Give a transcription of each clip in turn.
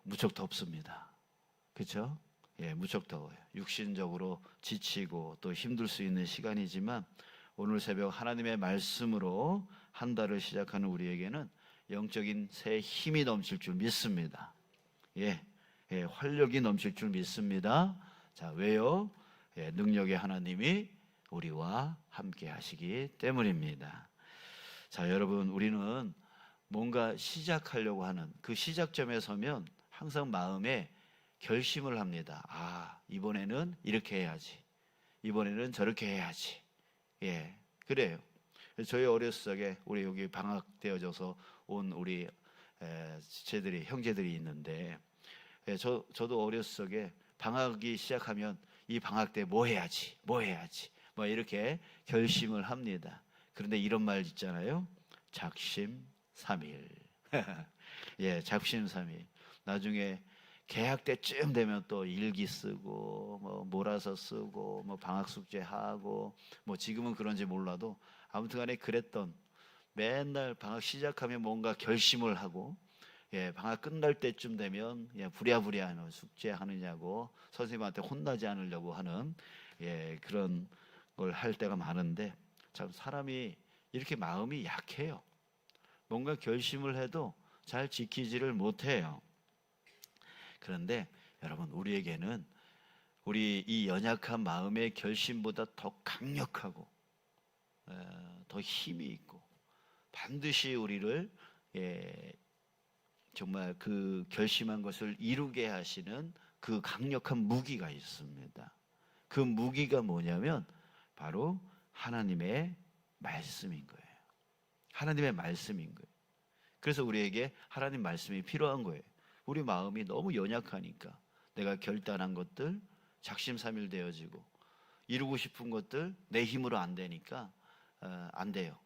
무척 덥습니다. 그렇죠? 예, 무척 더워요. 육신적으로 지치고 또 힘들 수 있는 시간이지만 오늘 새벽 하나님의 말씀으로 한 달을 시작하는 우리에게는 영적인 새 힘이 넘칠 줄 믿습니다. 예, 활력이 넘칠 줄 믿습니다. 자, 왜요? 능력의 하나님이 우리와 함께 하시기 때문입니다. 자, 여러분, 우리는 뭔가 시작하려고 하는 그 시작점에 서면 항상 마음에 결심을 합니다. 아, 이번에는 이렇게 해야지. 이번에는 저렇게 해야지. 예, 그래요. 저희 어렸을 적에 우리 여기 방학되어져서 온 우리 지체들이, 형제들이 있는데, 저도 어렸을 적에 방학이 시작하면 이 방학 때 뭐 해야지, 뭐 이렇게 결심을 합니다. 그런데 이런 말 있잖아요. 작심삼일. 예, 작심삼일. 나중에 개학 때쯤 되면 또 일기 쓰고 뭐 몰아서 쓰고 뭐 방학 숙제 하고 뭐 지금은 그런지 몰라도 아무튼간에 그랬던, 맨날 방학 시작하면 뭔가 결심을 하고, 예, 방학 끝날 때쯤 되면 부랴부랴 숙제하느냐고 선생님한테 혼나지 않으려고 하는, 예, 그런 걸 할 때가 많은데, 참 사람이 이렇게 마음이 약해요. 뭔가 결심을 해도 잘 지키지를 못해요. 그런데 여러분, 우리에게는 우리 이 연약한 마음의 결심보다 더 강력하고 더 힘이 있고 반드시 우리를 정말 그 결심한 것을 이루게 하시는 그 강력한 무기가 있습니다. 그 무기가 뭐냐면 바로 하나님의 말씀인 거예요. 하나님의 말씀인 거예요. 그래서 우리에게 하나님 말씀이 필요한 거예요. 우리 마음이 너무 연약하니까 내가 결단한 것들 작심삼일되어지고 이루고 싶은 것들 내 힘으로 안 되니까 안 돼요.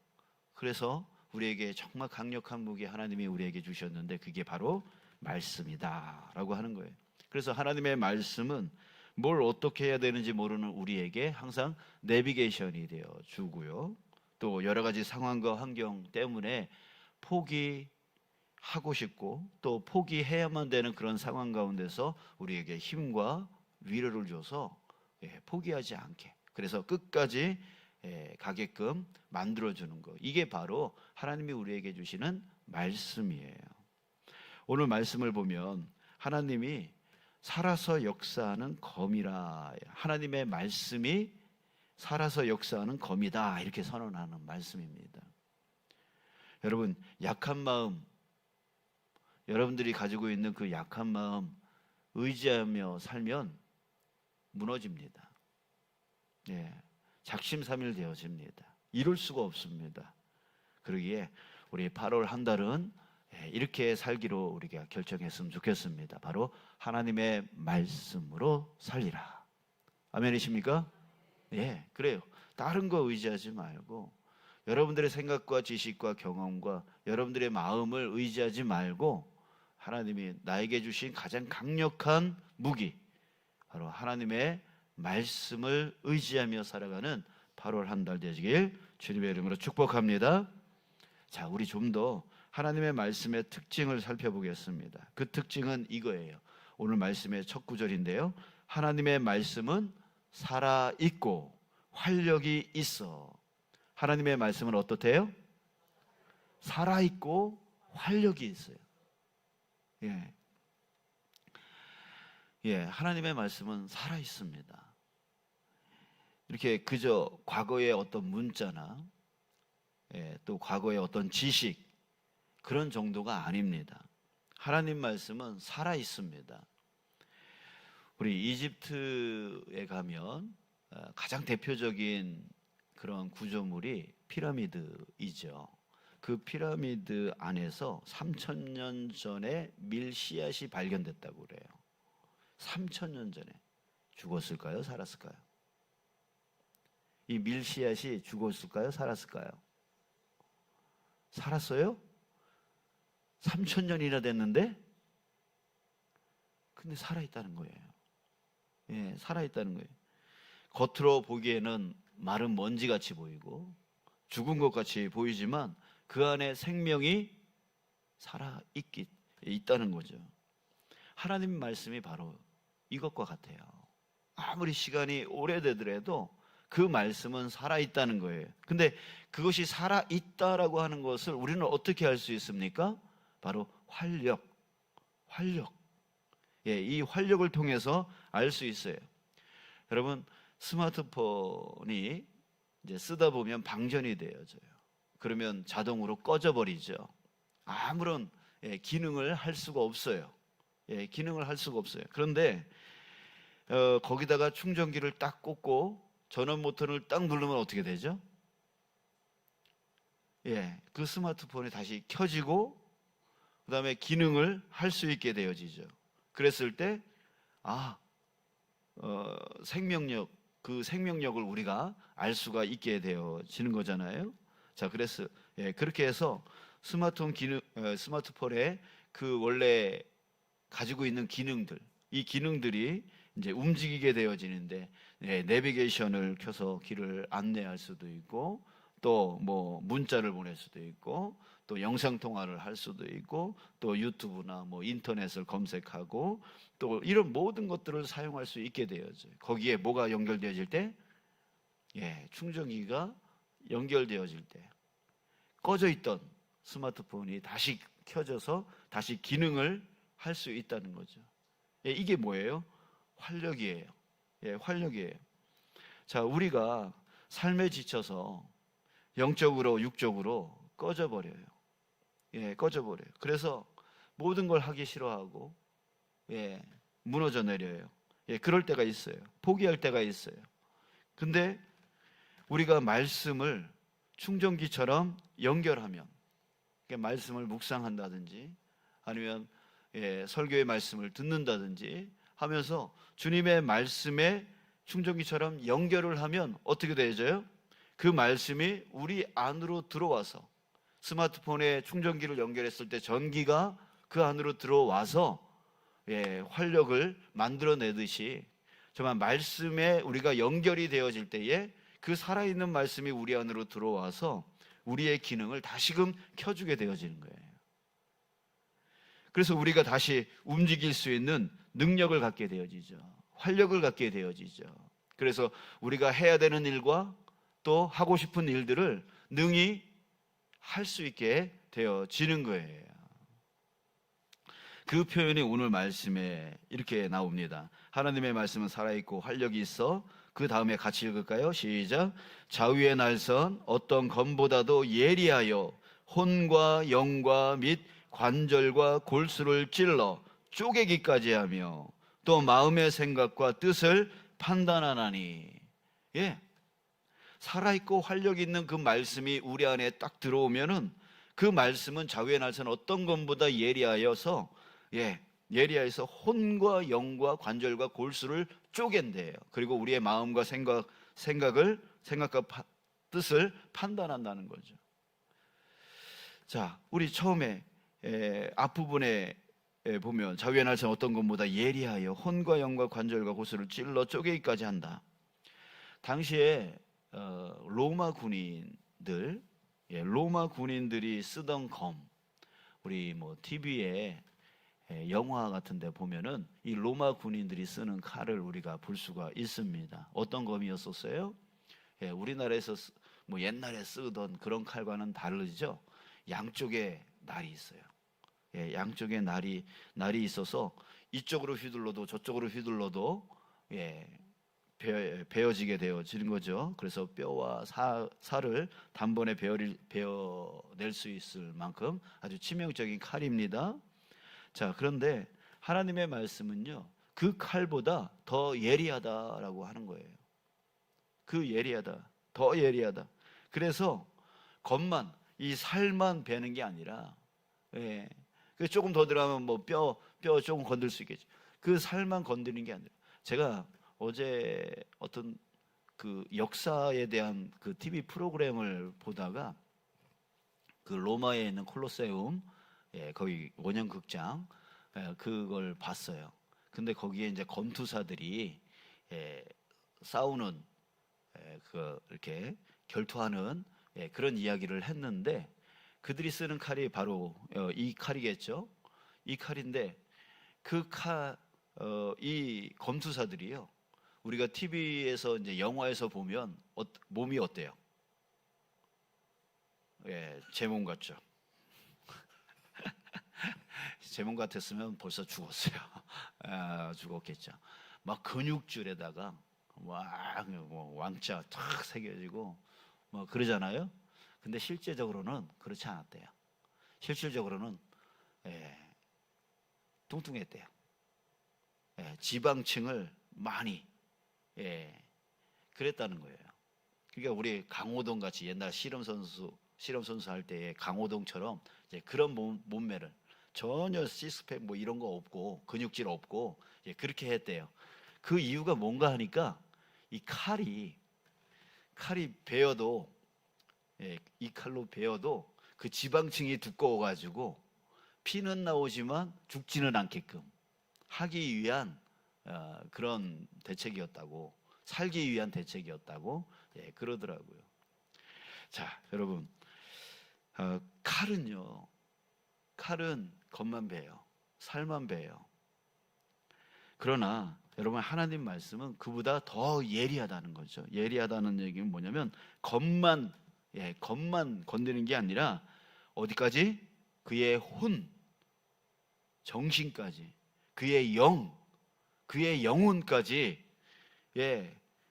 그래서 우리에게 정말 강력한 무기 하나님이 우리에게 주셨는데 그게 바로 말씀이다라고 하는 거예요. 그래서 하나님의 말씀은 뭘 어떻게 해야 되는지 모르는 우리에게 항상 내비게이션이 되어 주고요. 또 여러 가지 상황과 환경 때문에 포기하고 싶고 또 포기해야만 되는 그런 상황 가운데서 우리에게 힘과 위로를 줘서 포기하지 않게, 그래서 끝까지 가게끔 만들어주는 것, 이게 바로 하나님이 우리에게 주시는 말씀이에요. 오늘 말씀을 보면 하나님이 살아서 역사하는 검이라, 하나님의 말씀이 살아서 역사하는 검이다, 이렇게 선언하는 말씀입니다. 여러분, 약한 마음, 여러분들이 가지고 있는 그 약한 마음 의지하며 살면 무너집니다. 예, 작심삼일 되어집니다. 이룰 수가 없습니다. 그러기에 우리 8월 한 달은 이렇게 살기로 우리가 결정했으면 좋겠습니다. 바로 하나님의 말씀으로 살리라. 아멘이십니까? 예, 그래요. 다른 거 의지하지 말고 여러분들의 생각과 지식과 경험과 여러분들의 마음을 의지하지 말고 하나님이 나에게 주신 가장 강력한 무기, 바로 하나님의 말씀을 의지하며 살아가는 8월 한 달 되시길 주님의 이름으로 축복합니다. 자, 우리 좀 더 하나님의 말씀의 특징을 살펴보겠습니다. 그 특징은 이거예요. 오늘 말씀의 첫 구절인데요. 하나님의 말씀은 살아있고 활력이 있어. 하나님의 말씀은 어떻대요? 살아있고 활력이 있어요. 하나님의 말씀은 살아있습니다. 이렇게 그저 과거의 어떤 문자나 또 과거의 어떤 지식, 그런 정도가 아닙니다. 하나님 말씀은 살아있습니다. 우리 이집트에 가면 가장 대표적인 그런 구조물이 피라미드이죠. 그 피라미드 안에서 3,000년 전에 밀 씨앗이 발견됐다고 그래요. 3,000년 전에. 죽었을까요? 살았을까요? 이 밀 씨앗이 죽었을까요? 살았을까요? 살았어요? 3,000년이나 됐는데? 근데 살아있다는 거예요. 예, 살아있다는 거예요. 겉으로 보기에는 마른 먼지같이 보이고 죽은 것 같이 보이지만 그 안에 생명이 살아있다는 거죠. 하나님 말씀이 바로 이것과 같아요. 아무리 시간이 오래되더라도 그 말씀은 살아있다는 거예요. 근데 그것이 살아있다라고 하는 것을 우리는 어떻게 알 수 있습니까? 바로 활력. 예, 이 활력을 통해서 알 수 있어요. 여러분, 스마트폰이 이제 쓰다 보면 방전이 되어져요. 그러면 자동으로 꺼져버리죠. 아무런 기능을 할 수가 없어요. 기능을 할 수가 없어요. 그런데 거기다가 충전기를 딱 꽂고 전원 버튼을 딱 누르면 어떻게 되죠? 그 스마트폰이 다시 켜지고 그 다음에 기능을 할 수 있게 되어지죠. 그랬을 때 생명력, 그 생명력을 우리가 알 수가 있게 되어지는 거잖아요. 자, 그래서 그렇게 해서 스마트폰에 그 원래 가지고 있는 기능들, 이 기능들이 이제 움직이게 되어지는데 내비게이션을 켜서 길을 안내할 수도 있고 또 뭐 문자를 보낼 수도 있고 또 영상 통화를 할 수도 있고 또 유튜브나 뭐 인터넷을 검색하고 또 이런 모든 것들을 사용할 수 있게 되어져요. 거기에 뭐가 연결되어질 때? 충전기가 연결되어질 때 꺼져 있던 스마트폰이 다시 켜져서 다시 기능을 할 수 있다는 거죠. 이게 뭐예요? 활력이에요. 활력이에요. 자, 우리가 삶에 지쳐서 영적으로 육적으로 꺼져버려요. 꺼져버려요. 그래서 모든 걸 하기 싫어하고 무너져 내려요. 그럴 때가 있어요. 포기할 때가 있어요. 근데 우리가 말씀을 충전기처럼 연결하면, 말씀을 묵상한다든지 아니면 설교의 말씀을 듣는다든지 하면서 주님의 말씀에 충전기처럼 연결을 하면 어떻게 되어져요? 그 말씀이 우리 안으로 들어와서, 스마트폰에 충전기를 연결했을 때 전기가 그 안으로 들어와서 활력을 만들어내듯이 정말 말씀에 우리가 연결이 되어질 때에 그 살아있는 말씀이 우리 안으로 들어와서 우리의 기능을 다시금 켜주게 되어지는 거예요. 그래서 우리가 다시 움직일 수 있는 능력을 갖게 되어지죠. 활력을 갖게 되어지죠. 그래서 우리가 해야 되는 일과 또 하고 싶은 일들을 능히 할 수 있게 되어지는 거예요. 그 표현이 오늘 말씀에 이렇게 나옵니다. 하나님의 말씀은 살아있고 활력이 있어. 그 다음에 같이 읽을까요? 시작. 좌우의 날선 어떤 검보다도 예리하여 혼과 영과 및 관절과 골수를 찔러 쪼개기까지 하며 또 마음의 생각과 뜻을 판단하나니. 살아있고 활력 있는 그 말씀이 우리 안에 딱 들어오면은 그 말씀은 좌우의 날선 어떤 검보다 예리하여서 예리하여서 혼과 영과 관절과 골수를 쪼갠대요. 그리고 우리의 마음과 생각과 뜻을 판단한다는 거죠. 자, 우리 처음에 앞부분에 보면 좌우의 날선 어떤 것보다 예리하여 혼과 영과 관절과 골수를 찔러 쪼개기까지 한다. 당시에 로마 군인들이 쓰던 검, 우리 뭐 TV에 영화 같은 데 보면은 이 로마 군인들이 쓰는 칼을 우리가 볼 수가 있습니다. 어떤 검이었었어요? 우리나라에서 뭐 옛날에 쓰던 그런 칼과는 다르죠. 양쪽에 날이 있어요. 양쪽에 날이 있어서 이쪽으로 휘둘러도 저쪽으로 휘둘러도 베어지게 되어지는 거죠. 그래서 뼈와 살을 단번에 베어낼 수 있을 만큼 아주 치명적인 칼입니다. 자, 그런데 하나님의 말씀은요, 그 칼보다 더 예리하다라고 하는 거예요. 더 예리하다. 그래서 검만, 이 살만 베는 게 아니라, 조금 더 들어가면 뭐 뼈 조금 건들 수 있겠죠. 그 살만 건드리는 게 아니라, 제가 어제 어떤 그 역사에 대한 그 TV 프로그램을 보다가 그 로마에 있는 콜로세움, 거기 원형극장, 그걸 봤어요. 근데 거기에 이제 검투사들이 싸우는, 이렇게 결투하는 그런 이야기를 했는데 그들이 쓰는 칼이 바로 이 칼이겠죠. 이 칼인데 이 검투사들이요, 우리가 TV에서 이제 영화에서 보면 몸이 어때요? 예, 제 몸 같죠. 제 몸 같았으면 벌써 죽었어요. 죽었겠죠. 막 근육줄에다가 막 왕자 탁 새겨지고 뭐 그러잖아요. 근데 실제적으로는 그렇지 않았대요. 실질적으로는 뚱뚱했대요. 지방층을 많이 그랬다는 거예요. 그러니까 우리 강호동 같이 옛날 실험 선수 할 때의 강호동처럼 이제 그런 몸매를 전혀 시스팩 뭐 이런 거 없고 근육질 없고 그렇게 했대요. 그 이유가 뭔가 하니까 이 칼이 베어도 이 칼로 베어도 그 지방층이 두꺼워가지고 피는 나오지만 죽지는 않게끔 하기 위한 그런 대책이었다고, 살기 위한 대책이었다고 그러더라고요. 자, 여러분, 칼은 겉만 베요, 살만 베요. 그러나 여러분, 하나님 말씀은 그보다 더 예리하다는 거죠. 예리하다는 얘기는 뭐냐면 겉만 건드리는 게 아니라 어디까지? 그의 혼, 정신까지, 그의 영혼까지,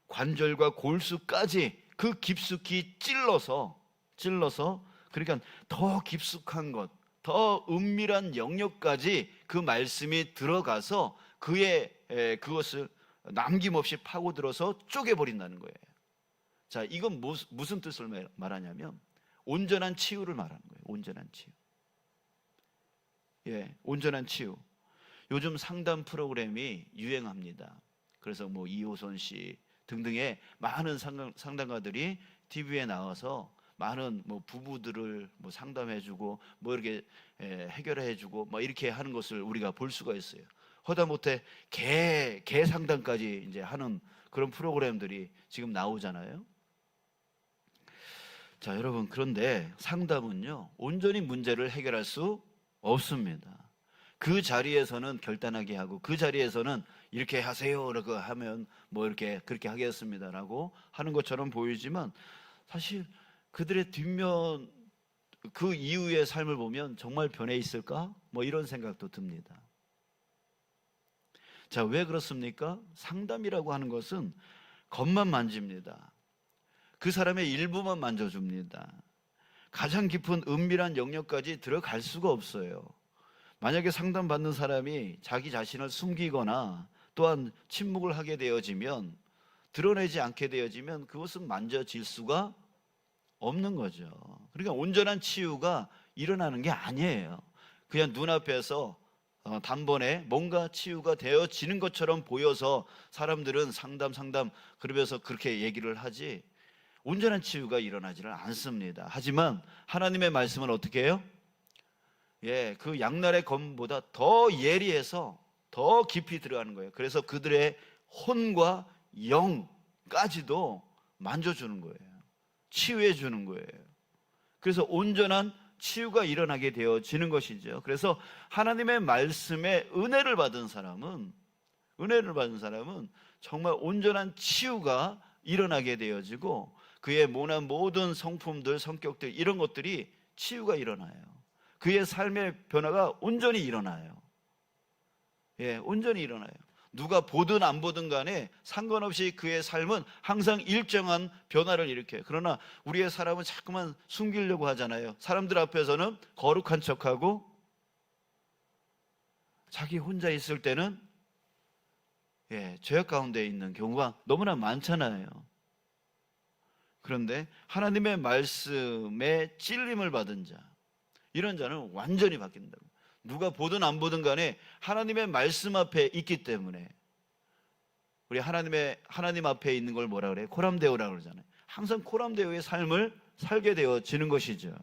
관절과 골수까지 그 깊숙이 찔러서 그러니까 더 깊숙한 것, 더 은밀한 영역까지 그 말씀이 들어가서 그것을 남김없이 파고들어서 쪼개버린다는 거예요. 자, 이건 무슨 뜻을 말하냐면 온전한 치유를 말하는 거예요. 온전한 치유. 온전한 치유. 요즘 상담 프로그램이 유행합니다. 그래서 뭐 이호선 씨 등등의 많은 상담가들이 TV에 나와서 많은 뭐 부부들을 뭐 상담해주고 뭐 이렇게 해결해주고 뭐 이렇게 하는 것을 우리가 볼 수가 있어요. 허다못해 개 상담까지 이제 하는 그런 프로그램들이 지금 나오잖아요. 자, 여러분, 그런데 상담은요, 온전히 문제를 해결할 수 없습니다. 그 자리에서는 결단하게 하고 그 자리에서는 이렇게 하세요라고 하면 뭐 이렇게 그렇게 하겠습니다라고 하는 것처럼 보이지만 사실 그들의 뒷면 그 이후의 삶을 보면 정말 변해 있을까? 뭐 이런 생각도 듭니다. 자, 왜 그렇습니까? 상담이라고 하는 것은 겉만 만집니다. 그 사람의 일부만 만져줍니다. 가장 깊은 은밀한 영역까지 들어갈 수가 없어요. 만약에 상담받는 사람이 자기 자신을 숨기거나 또한 침묵을 하게 되어지면, 드러내지 않게 되어지면 그것은 만져질 수가 없는 거죠. 그러니까 온전한 치유가 일어나는 게 아니에요. 그냥 눈앞에서 단번에 뭔가 치유가 되어지는 것처럼 보여서 사람들은 상담 그러면서 그렇게 얘기를 하지, 온전한 치유가 일어나지는 않습니다. 하지만 하나님의 말씀은 어떻게 해요? 그 양날의 검보다 더 예리해서 더 깊이 들어가는 거예요. 그래서 그들의 혼과 영까지도 만져주는 거예요. 치유해 주는 거예요. 그래서 온전한 치유가 일어나게 되어지는 것이죠. 그래서 하나님의 말씀에 은혜를 받은 사람은 정말 온전한 치유가 일어나게 되어지고 그의 모든 성품들, 성격들, 이런 것들이 치유가 일어나요. 그의 삶의 변화가 온전히 일어나요. 온전히 일어나요. 누가 보든 안 보든 간에 상관없이 그의 삶은 항상 일정한 변화를 일으켜요. 그러나 우리의 사람은 자꾸만 숨기려고 하잖아요. 사람들 앞에서는 거룩한 척하고 자기 혼자 있을 때는 죄악 가운데 있는 경우가 너무나 많잖아요. 그런데 하나님의 말씀에 찔림을 받은 자, 이런 자는 완전히 바뀐다고. 누가 보든 안 보든 간에 하나님의 말씀 앞에 있기 때문에, 우리 하나님 앞에 있는 걸 뭐라 그래요? 코람데오라고 그러잖아요. 항상 코람데오의 삶을 살게 되어지는 것이죠.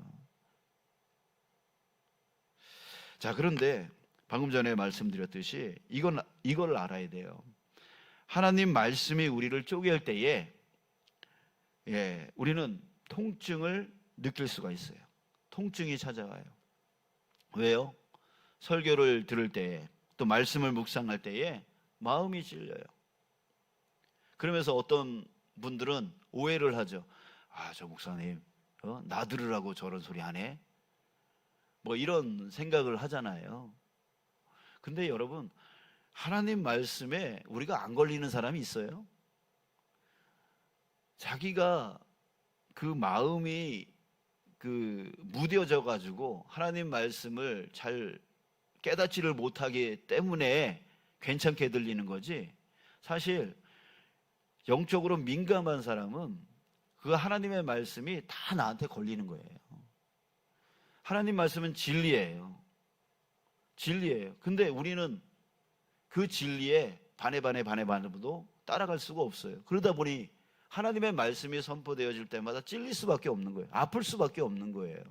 자, 그런데 방금 전에 말씀드렸듯이 이걸 알아야 돼요. 하나님 말씀이 우리를 쪼갤 때에 우리는 통증을 느낄 수가 있어요. 통증이 찾아와요. 왜요? 설교를 들을 때 또 말씀을 묵상할 때에 마음이 찔려요. 그러면서 어떤 분들은 오해를 하죠. 아, 저 목사님 나 들으라고 저런 소리 하네, 뭐 이런 생각을 하잖아요. 근데 여러분, 하나님 말씀에 우리가 안 걸리는 사람이 있어요? 자기가 그 마음이 무뎌져 가지고 하나님 말씀을 잘 깨닫지를 못하기 때문에 괜찮게 들리는 거지, 사실 영적으로 민감한 사람은 그 하나님의 말씀이 다 나한테 걸리는 거예요. 하나님 말씀은 진리예요. 진리예요. 근데 우리는 그 진리에 반에도 따라갈 수가 없어요. 그러다 보니 하나님의 말씀이 선포되어질 때마다 찔릴 수밖에 없는 거예요. 아플 수밖에 없는 거예요.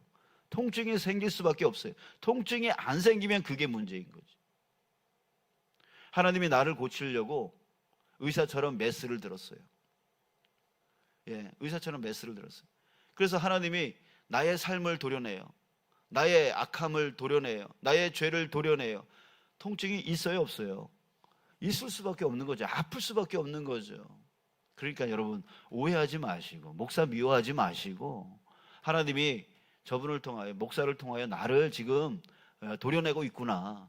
통증이 생길 수밖에 없어요. 통증이 안 생기면 그게 문제인 거지. 하나님이 나를 고치려고 의사처럼 메스를 들었어요. 의사처럼 메스를 들었어요. 그래서 하나님이 나의 삶을 도려내요. 나의 악함을 도려내요. 나의 죄를 도려내요. 통증이 있어요, 없어요? 있을 수밖에 없는 거죠. 아플 수밖에 없는 거죠. 그러니까 여러분, 오해하지 마시고, 목사 미워하지 마시고, 하나님이 저분을 통하여, 목사를 통하여 나를 지금 도려내고 있구나,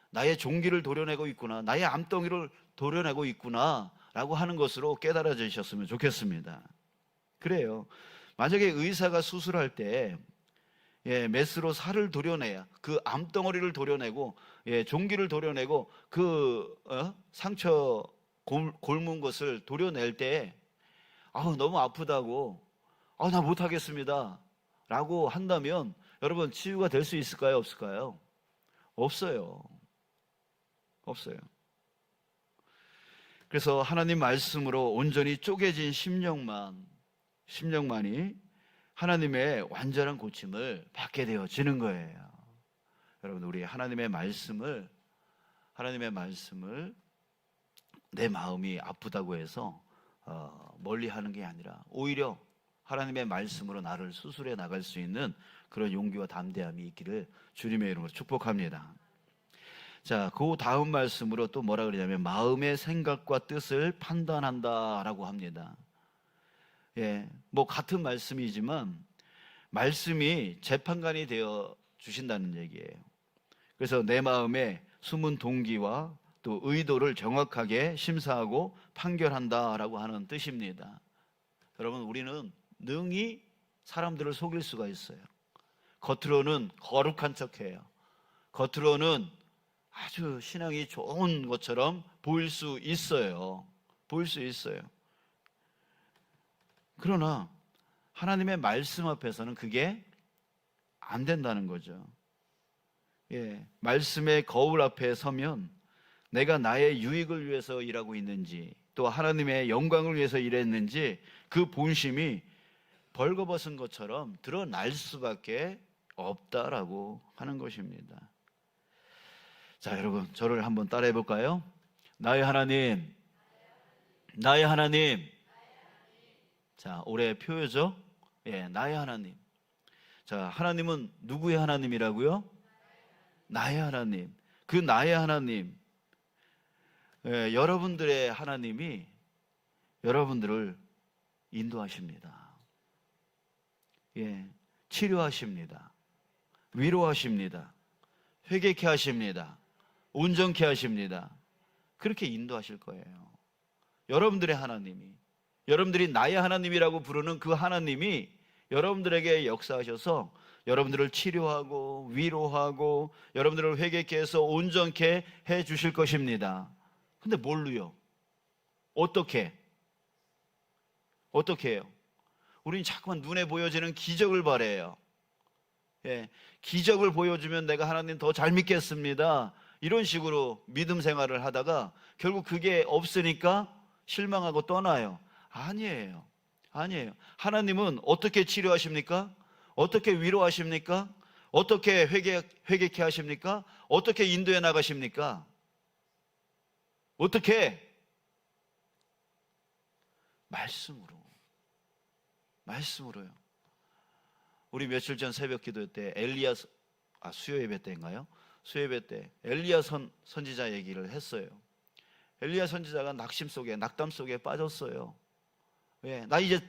나의 종기를 도려내고 있구나, 나의 암덩이를 도려내고 있구나 라고 하는 것으로 깨달아 주셨으면 좋겠습니다. 그래요. 만약에 의사가 수술할 때 메스로 살을 도려내야, 그 암덩어리를 도려내고, 종기를 도려내고, 그 상처 골문 것을 도려낼 때 너무 아프다고 나 못하겠습니다 라고 한다면 여러분, 치유가 될 수 있을까요, 없을까요? 없어요. 없어요. 그래서 하나님 말씀으로 온전히 쪼개진 심령만이 하나님의 완전한 고침을 받게 되어지는 거예요. 여러분, 우리 하나님의 말씀을 내 마음이 아프다고 해서 멀리 하는 게 아니라 오히려 하나님의 말씀으로 나를 수술해 나갈 수 있는 그런 용기와 담대함이 있기를 주님의 이름으로 축복합니다. 자, 그 다음 말씀으로 또 뭐라 그러냐면 마음의 생각과 뜻을 판단한다라고 합니다. 뭐 같은 말씀이지만 말씀이 재판관이 되어 주신다는 얘기예요. 그래서 내 마음의 숨은 동기와 또 의도를 정확하게 심사하고 판결한다라고 하는 뜻입니다. 여러분, 우리는 능히 사람들을 속일 수가 있어요. 겉으로는 거룩한 척해요. 겉으로는 아주 신앙이 좋은 것처럼 보일 수 있어요. 그러나 하나님의 말씀 앞에서는 그게 안 된다는 거죠. 말씀의 거울 앞에 서면 내가 나의 유익을 위해서 일하고 있는지, 또 하나님의 영광을 위해서 일했는지 그 본심이 벌거벗은 것처럼 드러날 수밖에 없다라고 하는 것입니다. 자, 여러분, 저를 한번 따라해 볼까요? 나의 하나님, 나의 하나님. 자, 올해 표어죠? 나의 하나님. 자, 하나님은 누구의 하나님이라고요? 나의 하나님. 그 나의 하나님, 여러분들의 하나님이 여러분들을 인도하십니다. 치료하십니다. 위로하십니다. 회개케 하십니다. 온전케 하십니다. 그렇게 인도하실 거예요. 여러분들의 하나님이, 여러분들이 나의 하나님이라고 부르는 그 하나님이 여러분들에게 역사하셔서 여러분들을 치료하고 위로하고 여러분들을 회개케 해서 온전케 해 주실 것입니다. 근데 뭘로요? 어떻게 해요? 우리는 자꾸만 눈에 보여지는 기적을 바라요. 기적을 보여주면 내가 하나님 더 잘 믿겠습니다, 이런 식으로 믿음 생활을 하다가 결국 그게 없으니까 실망하고 떠나요. 아니에요. 하나님은 어떻게 치료하십니까? 어떻게 위로하십니까? 어떻게 회개케 하십니까? 어떻게 인도해 나가십니까? 어떻게? 말씀으로요. 우리 며칠 전 새벽 기도 때 수요 예배 때인가요? 수예배 때 엘리야 선지자 얘기를 했어요. 엘리야 선지자가 낙담 속에 빠졌어요. 왜? 나 이제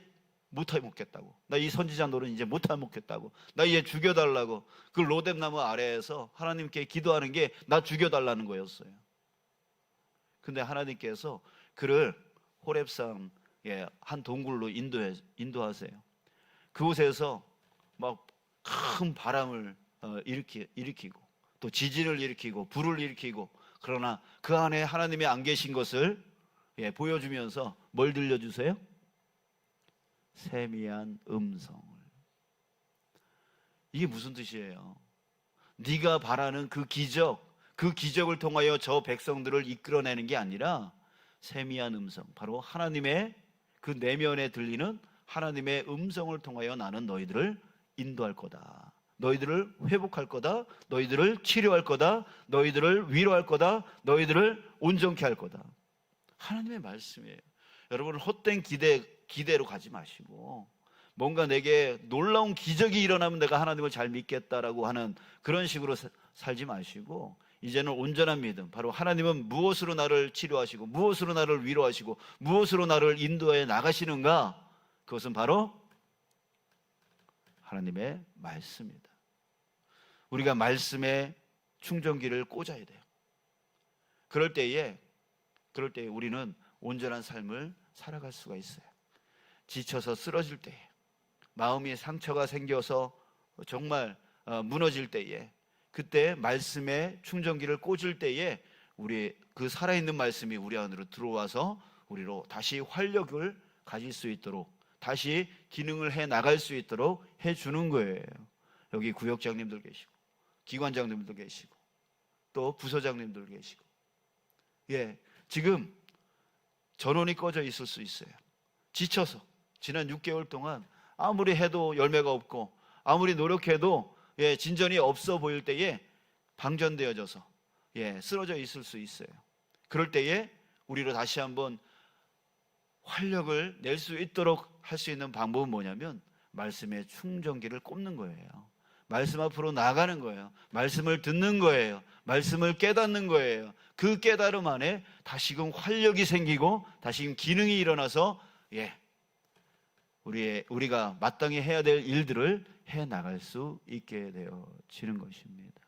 못해 먹겠다고. 나 이 선지자 노릇 이제 못해 먹겠다고. 나 이제 죽여달라고. 그 로뎀나무 아래에서 하나님께 기도하는 게 나 죽여달라는 거였어요. 근데 하나님께서 그를 호렙산 한 동굴로 인도하세요. 그곳에서 막 큰 바람을 일으키고 또 지진을 일으키고 불을 일으키고, 그러나 그 안에 하나님이 안 계신 것을 보여주면서 뭘 들려주세요? 세미한 음성을. 이게 무슨 뜻이에요? 네가 바라는 그 기적을 통하여 저 백성들을 이끌어내는 게 아니라 세미한 음성, 바로 하나님의 그 내면에 들리는 하나님의 음성을 통하여 나는 너희들을 인도할 거다. 너희들을 회복할 거다. 너희들을 치료할 거다. 너희들을 위로할 거다. 너희들을 온전케 할 거다. 하나님의 말씀이에요. 여러분, 헛된 기대로 가지 마시고, 뭔가 내게 놀라운 기적이 일어나면 내가 하나님을 잘 믿겠다라고 하는 그런 식으로 살지 마시고, 이제는 온전한 믿음, 바로 하나님은 무엇으로 나를 치료하시고 무엇으로 나를 위로하시고 무엇으로 나를 인도해 나가시는가? 그것은 바로 하나님의 말씀입니다. 우리가 말씀에 충전기를 꽂아야 돼요. 그럴 때에 우리는 온전한 삶을 살아갈 수가 있어요. 지쳐서 쓰러질 때에, 마음이 상처가 생겨서 정말 무너질 때에, 그때 말씀에 충전기를 꽂을 때에 우리 그 살아있는 말씀이 우리 안으로 들어와서 우리로 다시 활력을 가질 수 있도록, 다시 기능을 해 나갈 수 있도록 해주는 거예요. 여기 구역장님들 계시고 기관장님들 계시고 또 부서장님들 계시고, 지금 전원이 꺼져 있을 수 있어요. 지쳐서 지난 6개월 동안 아무리 해도 열매가 없고 아무리 노력해도 진전이 없어 보일 때에 방전되어져서 쓰러져 있을 수 있어요. 그럴 때에 우리로 다시 한번 활력을 낼 수 있도록 할 수 있는 방법은 뭐냐면 말씀의 충전기를 꼽는 거예요. 말씀 앞으로 나가는 거예요. 말씀을 듣는 거예요. 말씀을 깨닫는 거예요. 그 깨달음 안에 다시금 활력이 생기고 다시금 기능이 일어나서 우리가 마땅히 해야 될 일들을 해 나갈 수 있게 되어지는 것입니다.